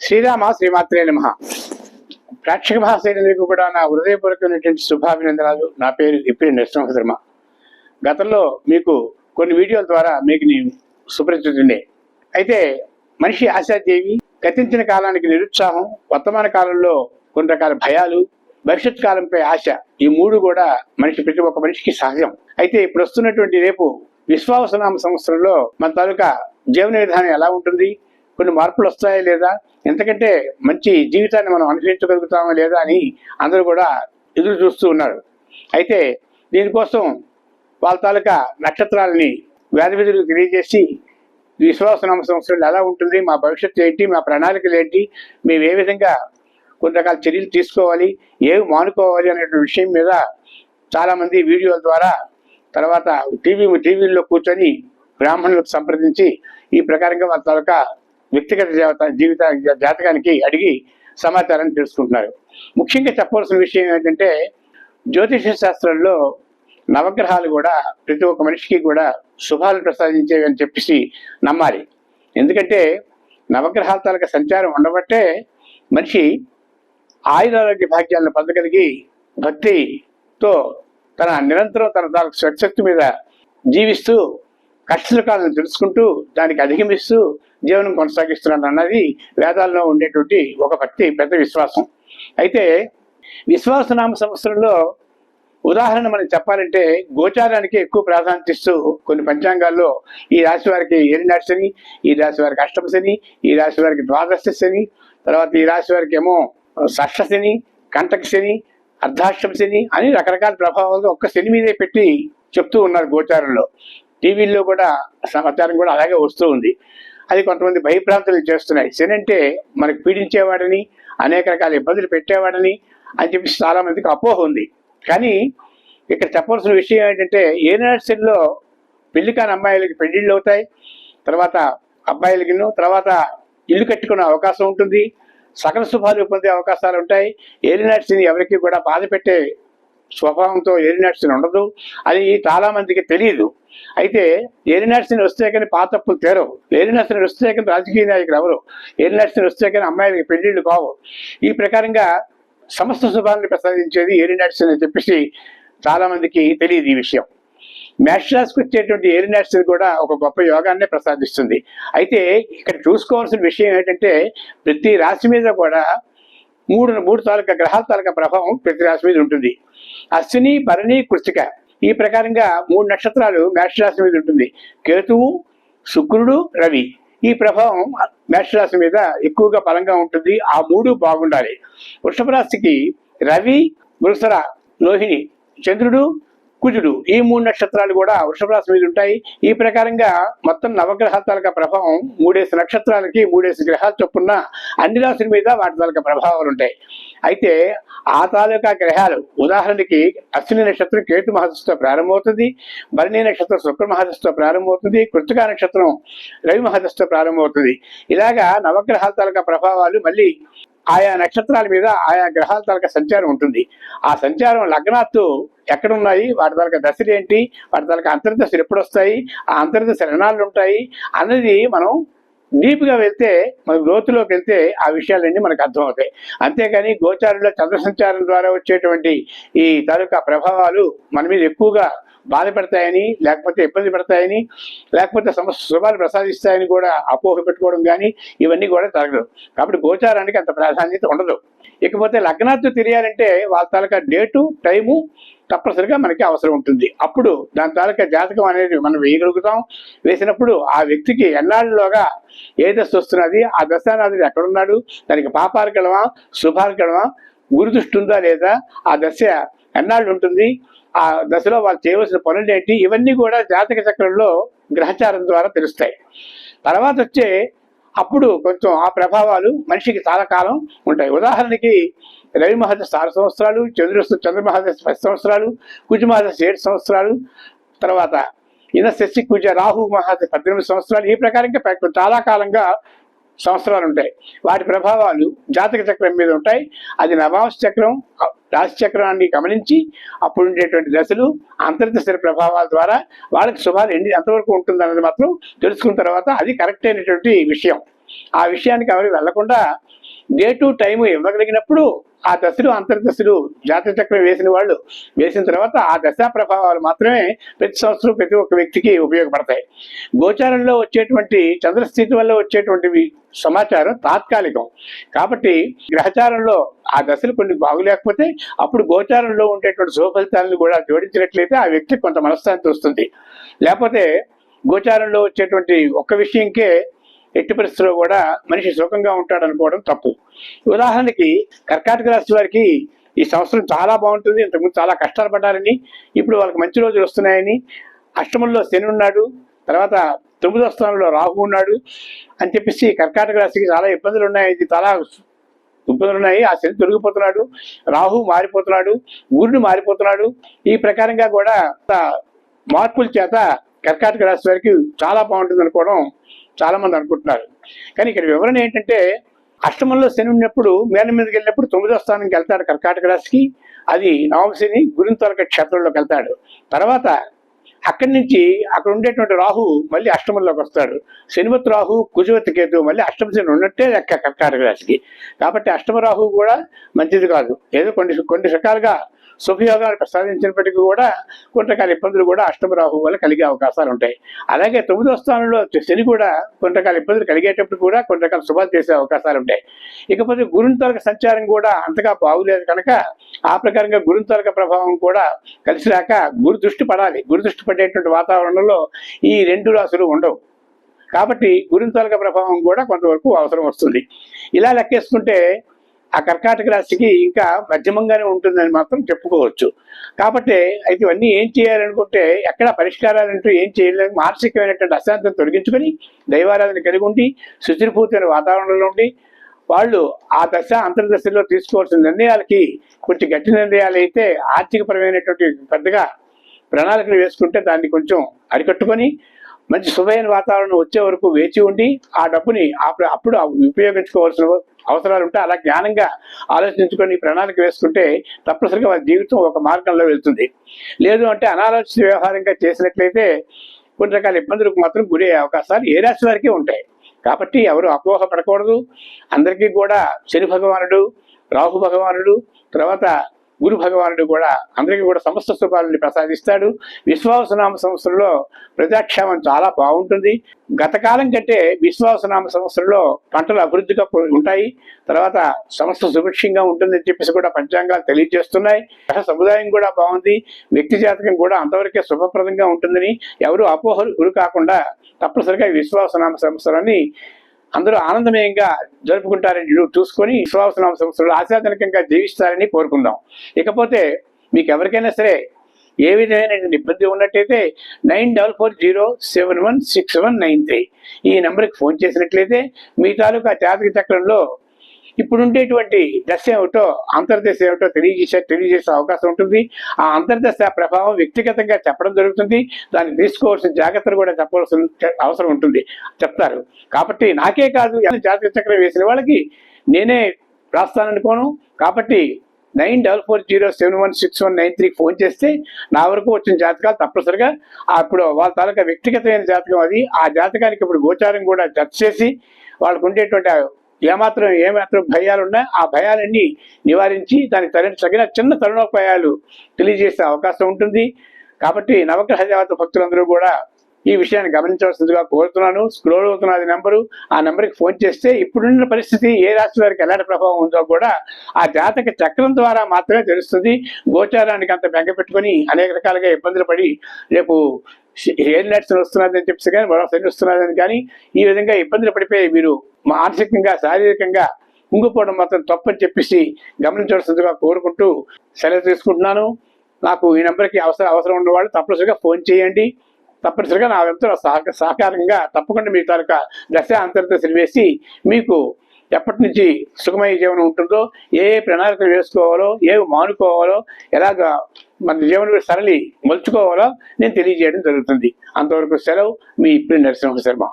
శ్రీరామ శ్రీమాత్రే నమః. ప్రేక్షక భాషలకు కూడా నా హృదయపూర్వకమైనటువంటి శుభాభినందనాలు. నా పేరు ఇప్పిరి నరసింహశర్మ. గతంలో మీకు కొన్ని వీడియోల ద్వారా మీకు నేను సుపరిచితుండే. అయితే మనిషి ఆశాదేవి, గతించిన కాలానికి నిరుత్సాహం, వర్తమాన కాలంలో కొన్ని రకాల భయాలు, భవిష్యత్ కాలంపై ఆశ, ఈ మూడు కూడా ప్రతి ఒక్క మనిషికి సహజం. అయితే ఇప్పుడు వస్తున్నటువంటి రేపు విశ్వావసనామ సంవత్సరంలో మన తాలూకా జీవన విధానం ఎలా ఉంటుంది, కొన్ని మార్పులు వస్తాయా లేదా, ఎంతకంటే మంచి జీవితాన్ని మనం అనుభవించగలుగుతామా లేదా అని అందరూ కూడా ఎదురు చూస్తూ ఉన్నారు. అయితే దీనికోసం వాళ్ళ తాలూకా నక్షత్రాలని వేదవిధులకు తెలియజేసి విశ్వాసనామ సంవత్సరంలో ఎలా ఉంటుంది, మా భవిష్యత్తు ఏంటి, మా ప్రణాళికలు ఏంటి, మేము ఏ విధంగా కొన్ని రకాల చర్యలు తీసుకోవాలి, ఏవి మానుకోవాలి అనే విషయం మీద చాలామంది వీడియోల ద్వారా, తర్వాత టీవీల్లో కూర్చొని బ్రాహ్మణులకు సంప్రదించి ఈ ప్రకారంగా వాళ్ళ తాలూకా వ్యక్తిగత జాతకానికి అడిగి సమాచారాన్ని తెలుసుకుంటున్నారు. ముఖ్యంగా చెప్పవలసిన విషయం ఏంటంటే, జ్యోతిష శాస్త్రంలో నవగ్రహాలు కూడా ప్రతి ఒక్క మనిషికి కూడా శుభాలను ప్రసాదించేవి అని చెప్పేసి నమ్మాలి. ఎందుకంటే నవగ్రహాల తాలూకా సంచారం ఉండబట్టే మనిషి ఆయురారోగ్య భాగ్యాలను పొందగలిగి భక్తితో నిరంతరం తన తాలూకు స్వశక్తి మీద జీవిస్తూ కష్టసుఖాలను తెలుసుకుంటూ దానికి అధిగమిస్తూ జీవనం కొనసాగిస్తున్నాడు అన్నది వేదాల్లో ఉండేటువంటి ఒక భక్తి పెద్ద విశ్వాసం. అయితే విశ్వాసనామ సంవత్సరంలో ఉదాహరణ మనం చెప్పాలంటే గోచారానికి ఎక్కువ ప్రాధాన్యత ఇస్తూ కొన్ని పంచాంగాల్లో ఈ రాశి వారికి ఏలినాటి శని, ఈ రాశి వారికి అష్టమ శని, ఈ రాశి వారికి ద్వాదశ శని, తర్వాత ఈ రాశి వారికి ఏమో షష్ఠ శని, కంటక శని, అర్ధాష్టమ శని అని రకరకాల ప్రభావాలు ఒక్క శని మీదే పెట్టి చెప్తూ ఉన్నారు గోచారంలో. టీవీల్లో కూడా సమాచారం కూడా అలాగే వస్తూ ఉంది. అది కొంతమంది భయప్రాంతాలు చేస్తున్నాయి. శని అంటే మనకు పీడించేవాడని, అనేక రకాల ఇబ్బందులు పెట్టేవాడని అని చెప్పి చాలా మందికి అపోహ ఉంది. కానీ ఇక్కడ చెప్పవలసిన విషయం ఏంటంటే, ఏనాటి శనిలో పెళ్లి కాని అమ్మాయిలకి పెళ్లిళ్ళు అవుతాయి, తర్వాత అబ్బాయిలకి తర్వాత ఇల్లు కట్టుకునే అవకాశం ఉంటుంది, సకల శుభాలు పొందే అవకాశాలు ఉంటాయి. ఏలినాటి శని ఎవరికి కూడా బాధ పెట్టే స్వభావంతో ఏలినాటి శని ఉండదు. అది చాలా మందికి తెలియదు. అయితే ఏలినాటి శని వస్తే కానీ పాత తప్పులు తీరవు, ఏలినాటి శని వస్తే కానీ రాజకీయ నాయకులు ఎవరు, ఏలినాటి శని వస్తే కానీ అమ్మాయిలకి పెళ్లిళ్ళు కావు. ఈ ప్రకారంగా సమస్త శుభాలను ప్రసాదించేది ఏలినాటి శని అని చెప్పేసి చాలా మందికి తెలియదు ఈ విషయం. మేషరాశికి వచ్చేటువంటి ఏలినాటి శని కూడా ఒక గొప్ప యోగాన్నే ప్రసాదిస్తుంది. అయితే ఇక్కడ చూసుకోవాల్సిన విషయం ఏంటంటే, ప్రతి రాశి మీద కూడా మూడు తాలూకా గ్రహాల తాలూకా ప్రభావం ప్రతి రాశి మీద ఉంటుంది. అశ్విని, భరణి, కృత్తిక ఈ ప్రకారంగా 3 నక్షత్రాలు మేషరాశి మీద ఉంటుంది. కేతువు, శుక్రుడు, రవి ఈ ప్రభావం మేషరాశి మీద ఎక్కువగా బలంగా ఉంటుంది. ఆ 3 బాగుండాలి. వృషభ రాశికి రవి, వృషర, రోహిణి, చంద్రుడు, కుజుడు ఈ 3 నక్షత్రాలు కూడా వృషభ రాశి మీద ఉంటాయి. ఈ ప్రకారంగా మొత్తం నవగ్రహాల తాలూకా ప్రభావం 3 నక్షత్రాలకి 3 గ్రహాలు చొప్పున అన్ని రాశుల మీద వాటి తాలూకా ప్రభావాలు ఉంటాయి. అయితే ఆ తాలూకా గ్రహాలు ఉదాహరణకి అశ్విని నక్షత్రం కేతు మహాదశతో ప్రారంభమవుతుంది, భరణి నక్షత్రం శుక్ర మహాదశతో ప్రారంభమవుతుంది, కృత్తికా నక్షత్రం రవి మహాదశతో ప్రారంభమవుతుంది. ఇలాగా నవగ్రహాల తాలూకా ప్రభావాలు మళ్ళీ ఆయా నక్షత్రాల మీద ఆయా గ్రహాల తాలూకా సంచారం ఉంటుంది. ఆ సంచారం లగ్నాత్తు ఎక్కడున్నాయి, వాటి తాలూకా దశలు ఏంటి, వాటి తాలూకా అంతర్దశలు ఎప్పుడు వస్తాయి, ఆ అంతర్దశ ఎన్నాళ్ళు ఉంటాయి అన్నది మనం డీప్గా వెళ్తే, మన లోతులోకి వెళ్తే ఆ విషయాలన్నీ మనకు అర్థమవుతాయి. అంతేకాని గోచారంలో చంద్ర సంచారం ద్వారా వచ్చేటువంటి ఈ తాలూకా ప్రభావాలు మన మీద ఎక్కువగా బాధ పెడతాయని, లేకపోతే ఇబ్బంది పెడతాయని, లేకపోతే శుభాలు ప్రసాదిస్తాయని కూడా అపోహ పెట్టుకోవడం కానీ ఇవన్నీ కూడా జరగదు. కాబట్టి గోచారానికి అంత ప్రాధాన్యత ఉండదు. ఇకపోతే లగ్నాత్తు తెలియాలంటే వాళ్ళ తాలూకా డేటు, టైము తప్పనిసరిగా మనకి అవసరం ఉంటుంది. అప్పుడు దాని తాలూకా జాతకం అనేది మనం వేయగలుగుతాం. వేసినప్పుడు ఆ వ్యక్తికి ఎన్నాళ్ళలోగా ఏ దశ వస్తున్నది, ఆ దశానాథుడు ఎక్కడున్నాడు, దానికి పాపాలు గలవా శుభాలు గలవా, గురుదృష్టి ఉందా లేదా, ఆ దశ ఎన్నాళ్ళు ఉంటుంది, ఆ దశలో వాళ్ళు చేయవలసిన పనులు ఏంటి, ఇవన్నీ కూడా జాతక చక్రంలో గ్రహచారం ద్వారా తెలుస్తాయి. తర్వాత వచ్చే అప్పుడు కొంచెం ఆ ప్రభావాలు మనిషికి చాలా కాలం ఉంటాయి. ఉదాహరణకి రవి మహాదశ 6 సంవత్సరాలు, చంద్ర మహాదశ 10 సంవత్సరాలు, కుజ మహాదశ 7 సంవత్సరాలు, తర్వాత శశి కుజ రాహు మహాదశ 18 సంవత్సరాలు. ఈ ప్రకారంగా చాలా కాలంగా సంవత్సరాలు ఉంటాయి. వాటి ప్రభావాలు జాతక చక్రం మీద ఉంటాయి. అది నవాంశ చక్రం, రాశి చక్రాన్ని గమనించి అప్పుడు ఉండేటువంటి దశలు, అంతర్దశ ప్రభావాల ద్వారా వాళ్ళకి శుభాలు ఎంతవరకు ఉంటుంది అన్నది మాత్రం తెలుసుకున్న తర్వాత అది కరెక్ట్ అయినటువంటి విషయం. ఆ విషయానికి ఎవరు వెళ్లకుండా డే టు టైం ఇవ్వగలిగినప్పుడు ఆ దశలు అంతర్దశలు జాతక చక్రం వేసిన వాళ్ళు వేసిన తర్వాత ఆ దశా ప్రభావాలు మాత్రమే ప్రతి సంవత్సరం ప్రతి ఒక్క వ్యక్తికి ఉపయోగపడతాయి. గోచారంలో వచ్చేటువంటి చంద్రస్థితి వల్ల వచ్చేటువంటి సమాచారం తాత్కాలికం కాబట్టి గ్రహచారంలో ఆ దశలు కొన్ని బాగులేకపోతే అప్పుడు గోచారంలో ఉండేటువంటి శుభ ఫలితాలను కూడా జోడించినట్లయితే ఆ వ్యక్తికి కొంత మనశ్శాంతి వస్తుంది. లేకపోతే గోచారంలో వచ్చేటువంటి ఒక్క విషయంకే ఎట్టి పరిస్థితుల్లో కూడా మనిషి సుఖంగా ఉంటాడు అనుకోవడం తప్పు. ఉదాహరణకి కర్కాటక రాశి వారికి ఈ సంవత్సరం చాలా బాగుంటుంది, ఇంతకుముందు చాలా కష్టాలు పడ్డారని, ఇప్పుడు వాళ్ళకి మంచి రోజులు వస్తున్నాయని, అష్టమంలో శని ఉన్నాడు, తర్వాత 9వ స్థానంలో రాహు ఉన్నాడు అని చెప్పేసి కర్కాటక రాశికి చాలా ఇబ్బందులు ఉన్నాయి, ఇది చాలా ఇబ్బందులు ఉన్నాయి, ఆ శని తొలగిపోతున్నాడు, రాహు మారిపోతున్నాడు, గురుడు మారిపోతున్నాడు. ఈ ప్రకారంగా కూడా మార్పుల చేత కర్కాటక రాశి వారికి చాలా బాగుంటుంది అనుకోవడం చాలా మంది అనుకుంటున్నారు. కానీ ఇక్కడ వివరణ ఏంటంటే అష్టమంలో శని ఉన్నప్పుడు మేన మీదకి వెళ్ళినప్పుడు 9వ స్థానానికి వెళ్తాడు కర్కాటక రాశికి, అది నవమశని గురుంతరక క్షేత్రంలోకి వెళ్తాడు. తర్వాత అక్కడి నుంచి అక్కడ ఉండేటువంటి రాహు మళ్ళీ అష్టమంలోకి వస్తాడు. శనివత్ రాహు కుజవత్ కేతు మళ్ళీ అష్టమ శని ఉన్నట్టే లెక్క కర్కాటక రాశికి. కాబట్టి అష్టమ రాహు కూడా మంచిది కాదు. ఏదో కొన్ని రకాలుగా శుభయోగాలు ప్రసాదించినప్పటికీ కూడా కొంతకాల ఇబ్బందులు కూడా అష్టమ రాహు వల్ల కలిగే అవకాశాలు ఉంటాయి. అలాగే 9వ స్థానంలో శని కూడా కొంతకాల ఇబ్బందులు కలిగేటప్పుడు కూడా కొంతకాల శుభాలు చేసే అవకాశాలు ఉంటాయి. ఇకపోతే గురుంతరక సంచారం కూడా అంతగా బాగులేదు కనుక ఆ ప్రకారంగా గురుంతరక ప్రభావం కూడా కలిసి రాక గురు దృష్టి పడాలి. గురు దృష్టి పడేటువంటి వాతావరణంలో ఈ 2 రాశులు ఉండవు కాబట్టి గురుంతరక ప్రభావం కూడా కొంతవరకు అవసరం వస్తుంది. ఇలా లెక్కేసుకుంటే ఆ కర్కాటక రాశికి ఇంకా మధ్యమంగానే ఉంటుందని మాత్రం చెప్పుకోవచ్చు. కాబట్టి అయితే ఇవన్నీ ఏం చేయాలనుకుంటే ఎక్కడ పరిష్కారాలంటూ ఏం చేయలేదు, మానసికమైనటువంటి అశాంతిని తొలగించుకొని దైవారాధన కలిగి ఉండి శుచిర్భూతమైన వాతావరణంలో ఉండి వాళ్ళు ఆ దశ అంతర్దశలో తీసుకోవాల్సిన నిర్ణయాలకి కొంచెం గట్టి నిర్ణయాలు అయితే ఆర్థికపరమైనటువంటి పెద్దగా ప్రణాళికలు వేసుకుంటే దాన్ని కొంచెం అరికట్టుకొని మంచి శుభమైన వాతావరణం వచ్చే వరకు వేచి ఉండి ఆ డబ్బుని అప్పుడు ఉపయోగించుకోవాల్సిన అవసరాలు ఉంటే అలా జ్ఞానంగా ఆలోచించుకొని ప్రణాళిక వేసుకుంటే తప్పనిసరిగా వాళ్ళ జీవితం ఒక మార్గంలో వెళ్తుంది. లేదు అంటే అనాలోచిత వ్యవహారంగా చేసినట్లయితే కొన్ని రకాల ఇబ్బందులకు మాత్రం గురి అయ్యే అవకాశాలు ఏ రాశి వారికే ఉంటాయి. కాబట్టి ఎవరు అపోహ పడకూడదు. అందరికీ కూడా శని భగవానుడు, రాహు భగవానుడు, తర్వాత గురు భగవానుడు కూడా అందరికీ కూడా సమస్త శుభాలని ప్రసాదిస్తాడు. విశ్వావసనామ సంవత్సరంలో ప్రజాక్షేమం చాలా బాగుంటుంది. గత కాలం కంటే విశ్వావసనామ సంవత్సరంలో పంటలు అభివృద్ధిగా ఉంటాయి. తర్వాత సమస్త సుభిక్షంగా ఉంటుందని చెప్పేసి కూడా పంచాంగాలు తెలియజేస్తున్నాయి. గ్రహ సముదాయం కూడా బాగుంది. వ్యక్తి జాతకం కూడా అంతవరకే శుభప్రదంగా ఉంటుందని ఎవరు అపోహలు గురి కాకుండా తప్పనిసరిగా విశ్వావసనామ సంవత్సరాన్ని అందరూ ఆనందమయంగా జరుపుకుంటారని చూసుకొని విశ్వావసనామ సంవత్సరంలో ఆశాజనకంగా జీవిస్తారని కోరుకుందాం. ఇకపోతే మీకు ఎవరికైనా సరే ఏ విధమైన ఇబ్బంది ఉన్నట్టయితే 9440716193 ఈ నెంబర్కి ఫోన్ చేసినట్లయితే మీ తాలూకా జాతక చక్రంలో ఇప్పుడు ఉండేటువంటి దశ ఏమిటో అంతర్దశ ఏమిటో తెలియజేసే అవకాశం ఉంటుంది. ఆ అంతర్దశ ప్రభావం వ్యక్తిగతంగా చెప్పడం జరుగుతుంది. దాన్ని తీసుకోవాల్సిన జాగ్రత్తలు కూడా చెప్పవలసిన అవసరం ఉంటుంది, చెప్తారు. కాబట్టి నాకే కాదు జాతక చక్రం వేసిన వాళ్ళకి నేనే రాస్తాననుకోను. కాబట్టి 9440716193 ఫోన్ చేస్తే నా వరకు వచ్చిన జాతకాలు తప్పనిసరిగా అప్పుడు వాళ్ళ తాలూకా వ్యక్తిగతమైన జాతకం అది. ఆ జాతకానికి ఇప్పుడు గోచారం కూడా జడ్జ్ చేసి వాళ్ళకు ఉండేటువంటి ఏమాత్రం భయాలున్నా ఆ భయాలన్నీ నివారించి దానికి తగిన చిన్న తరుణోపాయాలు తెలియజేసే అవకాశం ఉంటుంది. కాబట్టి నవగ్రహ దేవత భక్తులందరూ కూడా ఈ విషయాన్ని గమనించవలసిందిగా కోరుతున్నాను. స్క్రోల్ అవుతున్నది నెంబరు, ఆ నెంబర్కి ఫోన్ చేస్తే ఇప్పుడున్న పరిస్థితి ఏ రాశి వారికి ఎలాంటి ప్రభావం ఉందో కూడా ఆ జాతక చక్రం ద్వారా మాత్రమే తెలుస్తుంది. గోచారానికి అంత బెంగ పెట్టుకొని అనేక రకాలుగా ఇబ్బందులు పడి రేపు ఏం నడిచిన వస్తున్నదని చెప్పేసి కానీ మరో శని వస్తున్నదని కానీ ఈ విధంగా ఇబ్బందులు పడిపోయి మీరు మానసికంగా శారీరకంగా కుంగిపోవడం మాత్రం తప్పని చెప్పేసి గమనించవలసిందిగా కోరుకుంటూ సెలవు తీసుకుంటున్నాను. నాకు ఈ నెంబర్కి అవసరం ఉన్నవాళ్ళు తప్పనిసరిగా ఫోన్ చేయండి. తప్పనిసరిగా నా వెంతో సహకారంగా తప్పకుండా మీ తాలూకా దశ అంతర్దశలు వేసి మీకు ఎప్పటి నుంచి సుఖమయ జీవనం ఉంటుందో, ఏ ప్రణాళికలు వేసుకోవాలో, ఏవి మానుకోవాలో, ఎలాగా మన జీవన సరళి మలుచుకోవాలో నేను తెలియజేయడం జరుగుతుంది. అంతవరకు సెలవు. మీ ఇప్పుడు నరసింహ శర్మ.